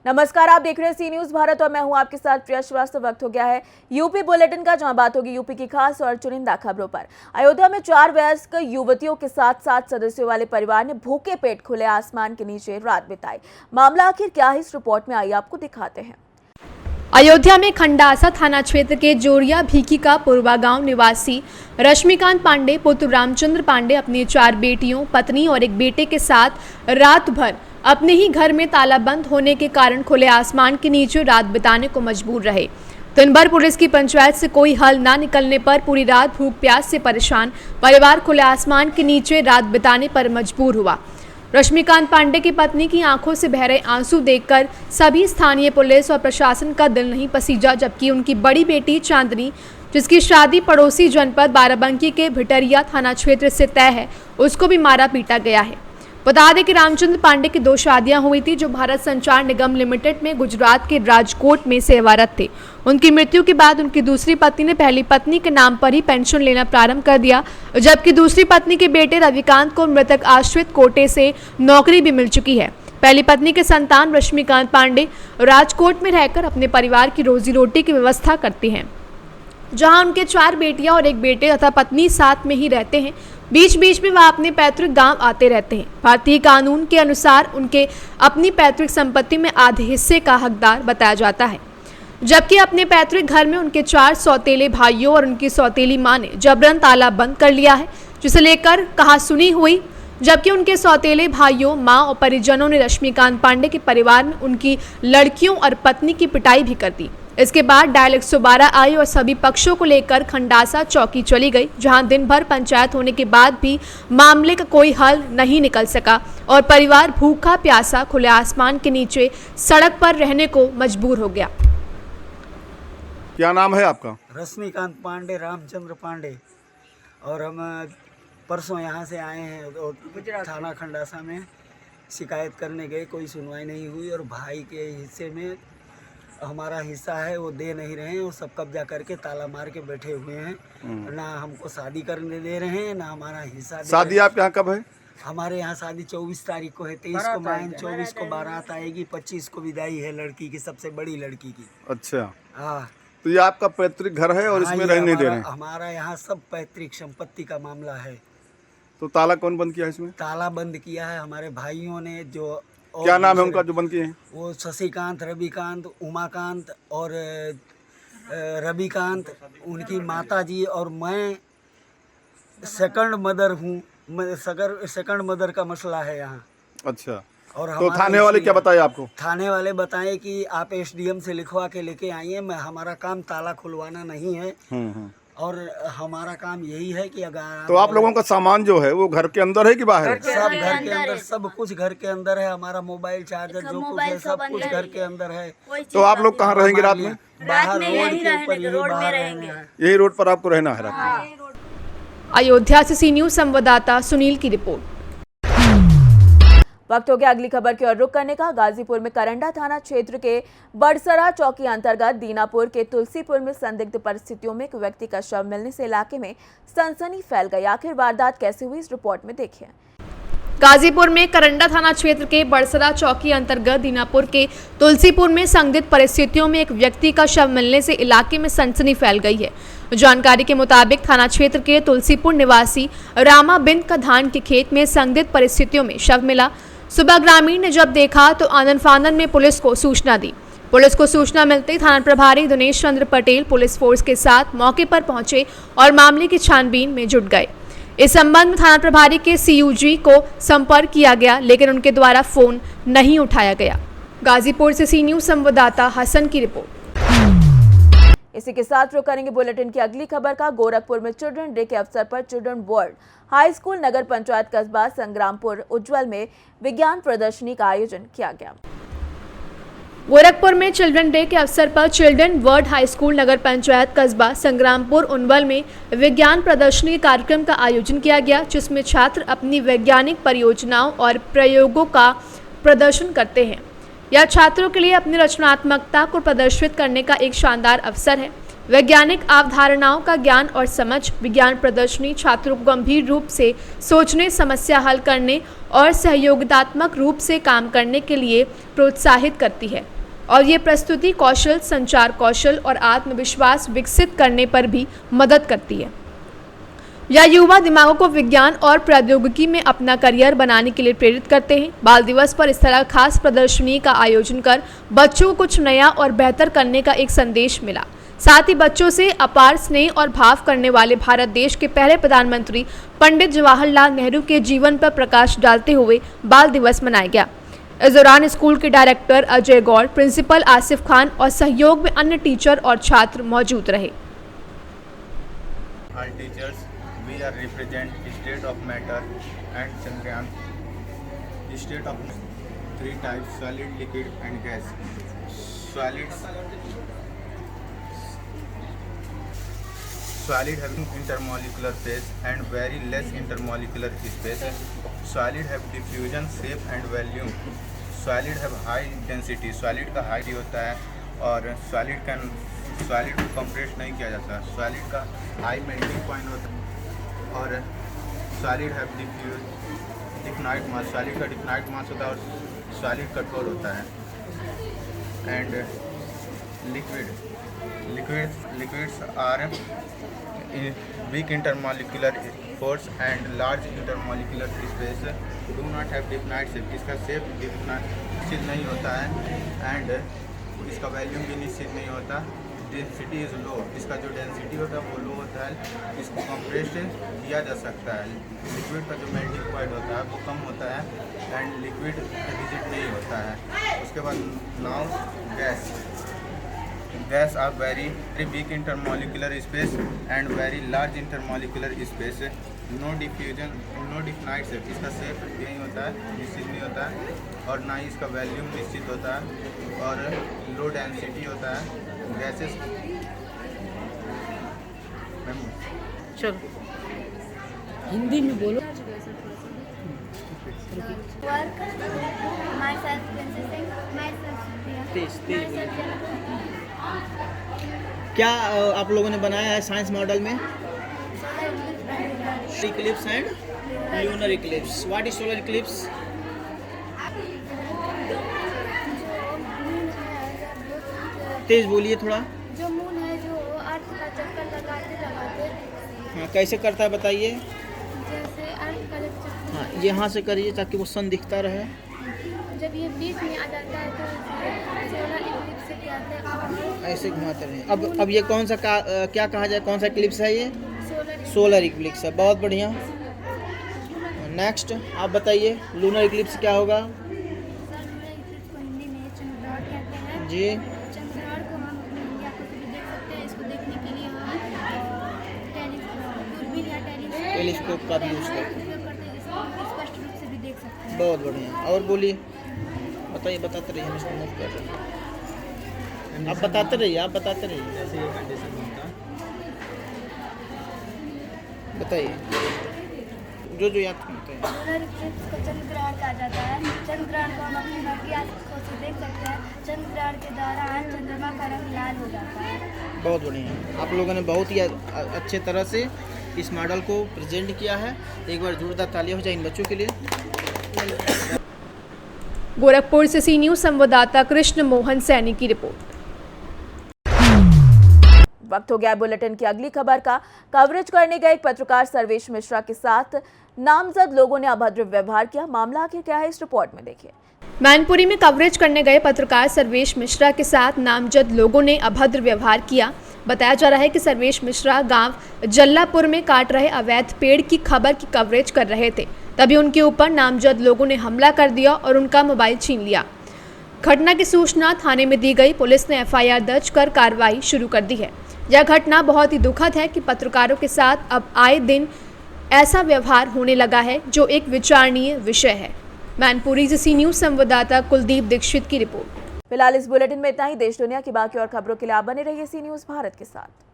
नमस्कार, आप देख रहे हैं सी न्यूज भारत और मैं हूं आपके साथ प्रिया श्रीवास्तव। वक्त हो गया है यूपी बुलेटिन का, जहां बात होगी यूपी की खास और चुनिंदा खबरों पर। अयोध्या में 4 वयस्क युवतियों के साथ 7 सदस्यों वाले परिवार ने भूखे पेट खुले आसमान के नीचे रात बिताई। मामला आखिर क्या है, इस रिपोर्ट में आइए आपको दिखाते हैं। अयोध्या में खंडासा थाना क्षेत्र के जोरिया भीखी का पूर्वा गांव निवासी रश्मिकांत पांडे पुत्र रामचंद्र पांडे अपनी 4 बेटियों, पत्नी और एक बेटे के साथ रात भर अपने ही घर में ताला बंद होने के कारण खुले आसमान के नीचे रात बिताने को मजबूर रहे। दिन भर पुलिस की पंचायत से कोई हल न निकलने पर पूरी रात भूख प्यास से परेशान परिवार खुले आसमान के नीचे रात बिताने पर मजबूर हुआ। रश्मिकांत पांडे की पत्नी की आंखों से बह रहे आंसू देखकर सभी स्थानीय पुलिस और प्रशासन का दिल नहीं पसीजा, जबकि उनकी बड़ी बेटी चांदनी, जिसकी शादी पड़ोसी जनपद बाराबंकी के भिटरिया थाना क्षेत्र से तय है, उसको भी मारा पीटा गया है। बता दें कि रामचंद्र पांडे की 2 शादियां हुई थी, जो भारत संचार निगम लिमिटेड में गुजरात के राजकोट में सेवारत थे। उनकी मृत्यु के बाद उनकी दूसरी पत्नी ने पहली पत्नी के नाम पर ही पेंशन लेना प्रारंभ कर दिया, जबकि दूसरी पत्नी के बेटे रविकांत को मृतक आश्रित कोटे से नौकरी भी मिल चुकी है। पहली पत्नी के संतान रश्मिकांत पांडे राजकोट में रहकर अपने परिवार की रोजी रोटी की व्यवस्था करते हैं, जहां उनके 4 बेटियां और एक बेटे तथा पत्नी साथ में ही रहते हैं। बीच बीच में वह अपने पैतृक गांव आते रहते हैं। भारतीय कानून के अनुसार उनके अपनी पैतृक संपत्ति में आधे हिस्से का हकदार बताया जाता है, जबकि अपने पैतृक घर में उनके 4 सौतेले भाइयों और उनकी सौतेली मां ने जबरन ताला बंद कर लिया है, जिसे लेकर कहासुनी हुई। जबकि उनके सौतेले भाइयों, मां और परिजनों ने रश्मिकांत पांडे के परिवार में उनकी लड़कियों और पत्नी की पिटाई भी कर दी। इसके बाद डायल 112 आई और सभी पक्षों को लेकर खंडासा चौकी चली गई, जहां दिन भर पंचायत होने के बाद भी मामले का कोई हल नहीं निकल सका और परिवार भूखा प्यासा खुले आसमान के नीचे सड़क पर रहने को मजबूर हो गया। क्या नाम है आपका? रश्मिकांत पांडे, रामचंद्र पांडे। और हम परसों यहाँ से आए हैं और थाना खंडासा में शिकायत करने गए, कोई सुनवाई नहीं हुई और भाई के हिस्से में हमारा हिस्सा है वो दे नहीं रहे हैं। वो सब कब्जा करके ताला मार के बैठे हुए हैं, ना हमको शादी करने दे रहे हैं, ना हमारा हिस्सा। शादी आपके यहाँ कब है? हमारे यहाँ शादी 24 तारीख को है, 23 को मायन, 24 को बारात आएगी, 25 को विदाई है लड़की की, सबसे बड़ी लड़की की। अच्छा, हाँ। तो ये आपका पैतृक घर है और इसमें रहने दे रहे हैं? हमारा यहाँ सब पैतृक संपत्ति का मामला है। तो ताला कौन बंद किया इसमें? ताला बंद किया है हमारे भाइयों ने। जो क्या नाम है उनका जो बंद किए हैं? वो शशिकांत, रविकांत, उमाकांत और रविकांत, उनकी माताजी और मैं सेकंड मदर हूँ। सेकंड मदर का मसला है यहाँ। अच्छा। और तो थाने वाले क्या बताए आपको? थाने वाले बताए कि आप SDM से लिखवा के लेके आइए। हमारा काम ताला खुलवाना नहीं है और हमारा काम यही है कि अगर तो आप लोगों का सामान जो है वो घर के अंदर है कि बाहर? सब घर के अंदर, सब कुछ घर के अंदर है। हमारा मोबाइल चार्जर जो कुछ है सब कुछ घर के अंदर है। तो आप लोग कहाँ रहेंगे रात में? बाहर रोड के ऊपर, यही बाहर रहेंगे। यही रोड पर आपको रहना है रात में? अयोध्या से सी न्यूज संवाददाता सुनील की रिपोर्ट। वक्त हो गया अगली खबर की ओर रुख करने का। गाजीपुर में करंडा थाना क्षेत्र के बड़सरा चौकी अंतर्गत दीनापुर के तुलसीपुर में संदिग्ध परिस्थितियों में एक व्यक्ति का शव मिलने से इलाके में सनसनी फैल गई। आखिर वारदात कैसे हुई, इस रिपोर्ट में देखिए। गाजीपुर में करंडा थाना क्षेत्र के बड़सरा चौकी अंतर्गत दीनापुर के तुलसीपुर में संदिग्ध परिस्थितियों में एक व्यक्ति का शव मिलने से इलाके में सनसनी फैल गई है। जानकारी के मुताबिक थाना क्षेत्र के तुलसीपुर निवासी रामा बिंद का धान के खेत में संदिग्ध परिस्थितियों में शव मिला। सुबह ग्रामीण ने जब देखा तो आनन फानन में पुलिस को सूचना दी। पुलिस को सूचना मिलते ही थाना प्रभारी दिनेश चंद्र पटेल पुलिस फोर्स के साथ मौके पर पहुंचे और मामले की छानबीन में जुट गए। इस संबंध में थाना प्रभारी के CUG को संपर्क किया गया, लेकिन उनके द्वारा फोन नहीं उठाया गया। गाजीपुर से सी न्यूज संवाददाता हसन की रिपोर्ट। इसी के साथ रुक करेंगे बुलेटिन की अगली खबर का। गोरखपुर में चिल्ड्रन डे के अवसर पर चिल्ड्रन वर्ल्ड हाई स्कूल नगर पंचायत कस्बा संग्रामपुर उज्जवल में विज्ञान प्रदर्शनी का आयोजन किया गया। गोरखपुर में चिल्ड्रन डे के अवसर पर चिल्ड्रन वर्ल्ड हाई स्कूल नगर पंचायत कस्बा संग्रामपुर उज्जवल में विज्ञान प्रदर्शनी कार्यक्रम का आयोजन किया गया, जिसमें छात्र अपनी वैज्ञानिक परियोजनाओं और प्रयोगों का प्रदर्शन करते हैं। यह छात्रों के लिए अपनी रचनात्मकता को प्रदर्शित करने का एक शानदार अवसर है। वैज्ञानिक अवधारणाओं का ज्ञान और समझ। विज्ञान प्रदर्शनी छात्रों को गंभीर रूप से सोचने, समस्या हल करने और सहयोगात्मक रूप से काम करने के लिए प्रोत्साहित करती है। और ये प्रस्तुति कौशल, संचार कौशल और आत्मविश्वास विकसित करने पर भी मदद करती है। यह युवा दिमागों को विज्ञान और प्रौद्योगिकी में अपना करियर बनाने के लिए प्रेरित करते हैं। बाल दिवस पर इस तरह खास प्रदर्शनी का आयोजन कर बच्चों को कुछ नया और बेहतर करने का एक संदेश मिला। साथ ही बच्चों से अपार स्नेह और भाव करने वाले भारत देश के पहले प्रधानमंत्री पंडित जवाहरलाल नेहरू के जीवन पर प्रकाश डालते हुए बाल दिवस मनाया गया। इस दौरान स्कूल के डायरेक्टर अजय गौड़, प्रिंसिपल आसिफ खान और सहयोग में अन्य टीचर और छात्र मौजूद रहे। All teachers, we are represent state of matter and Chandrayaan. State of three types: solid, liquid, and gas. Solid having intermolecular phase and very less intermolecular space. Solid have diffusion, shape and volume. Solid have high density. Solid का high होता है और solid को compress नहीं किया जाता। Solid का high melting point होता है और solid have defined mass. Solid का डिफाइंड मास होता है और सॉलिड कठोर होता है। And liquids are weak intermolecular force and large intermolecular space, do not have definite shape. इसका शेप निश्चित नहीं होता है एंड इसका वैल्यूम भी निश्चित नहीं होता। डेंसिटी इज़ लो, इसका जो डेंसिटी होता है वो लो होता है। इसको कंप्रेस किया जा सकता है। लिक्विड का जो मेल्टिंग पॉइंट होता है वो कम होता है एंड लिक्विड रिजिड नहीं होता है। उसके बाद now gas are very weak intermolecular space and very large intermolecular space. No diffusion, no defined shape. इसका शेप नहीं होता है, निश्चित नहीं होता है और ना ही इसका वैल्यूम निश्चित होता है और लो डेंसिटी होता है। गैसेस चलो हिंदी में बोलो। Work, myself Princess Singh, myself Priya, क्या आप लोगों ने बनाया है साइंस मॉडल में? Eclipse and lunar eclipse. What is solar eclipse? तेज बोलिए थोड़ा। जो मून है जो अर्थ का चक्कर लगाते हाँ, कैसे करता है बताइए। जैसे अर्थ का जब चक्कर हाँ, यहाँ से करिए ताकि वो सन दिखता रहे। जब ये बीच में आ जाता है तो सोलर इक्लिप्स से कहते हैं। ऐसे घुमाते रहे। अब ये कौन सा क्या कहा जाए, कौन सा इक्लिप्स है ये? सोलर इक्लिप्स है। बहुत बढ़िया। नेक्स्ट आप बताइए लूनर इक्लिप्स क्या होगा? सोलर इक्लिप्स को हिंदी में चंद्रग्रहण कहते हैं जी। चंद्रग्रहण को हम अपनी इंडिया को भी देख सकते हैं। इसको देखने के लिए हम दूरबीन या टेलीस्कोप का भी यूज़ करते हैं। उपयोग करते हैं। इसको स्पष्ट रूप से भी देख सकते हैं। बहुत बढ़िया। और बोलिए, बताइए, बताते रहिए। हम इसको मूव कर रहे हैं। आप बताते रहिए, आप बताते रहिए। जैसे ये कंडीशन होता है, बताइए जो जो याद करते हैं। सोलर इक्लिप्स को चंद्रग्रहण कहा जाता है। चंद्रग्रहण को हम अपनी नजदीकी आंखों से देख सकते हैं। चंद्रग्रहण के दौरान चंद्रमा का रंग लाल हो जाता है। बहुत बढ़िया। आप लोगों ने बहुत ही अच्छे तरह से इस मॉडल को प्रेजेंट किया है। एक बार जोरदार तालियां हो जाए इन बच्चों के लिए। गोरखपुर से सी न्यूज़ संवाददाता कृष्ण मोहन सैनी की रिपोर्ट। वक्त हो गया बुलेटिन की अगली खबर का। कवरेज करने गए एक पत्रकार सर्वेश मिश्रा के साथ नामजद लोगों ने अभद्र व्यवहार किया। मामला आखिर क्या है, इस रिपोर्ट में देखिए। मैनपुरी में कवरेज करने गए पत्रकार सर्वेश मिश्रा के साथ नामजद लोगों ने अभद्र व्यवहार किया। बताया जा रहा है कि सर्वेश मिश्रा गांव जल्लापुर में काट रहे अवैध पेड़ की खबर की कवरेज कर रहे थे, तभी उनके ऊपर नामजद लोगों ने हमला कर दिया और उनका मोबाइल छीन लिया। घटना की सूचना थाने में दी गई। पुलिस ने एफआईआर दर्ज कर कार्रवाई शुरू कर दी है। यह घटना बहुत ही दुखद है कि पत्रकारों के साथ अब आए दिन ऐसा व्यवहार होने लगा है, जो एक विचारणीय विषय है। मैनपुरी से सी न्यूज़ संवाददाता कुलदीप दीक्षित की रिपोर्ट। फिलहाल इस बुलेटिन में इतना ही। देश दुनिया की बाकी और खबरों के लिए आप बने रहिए सी न्यूज़ भारत के साथ।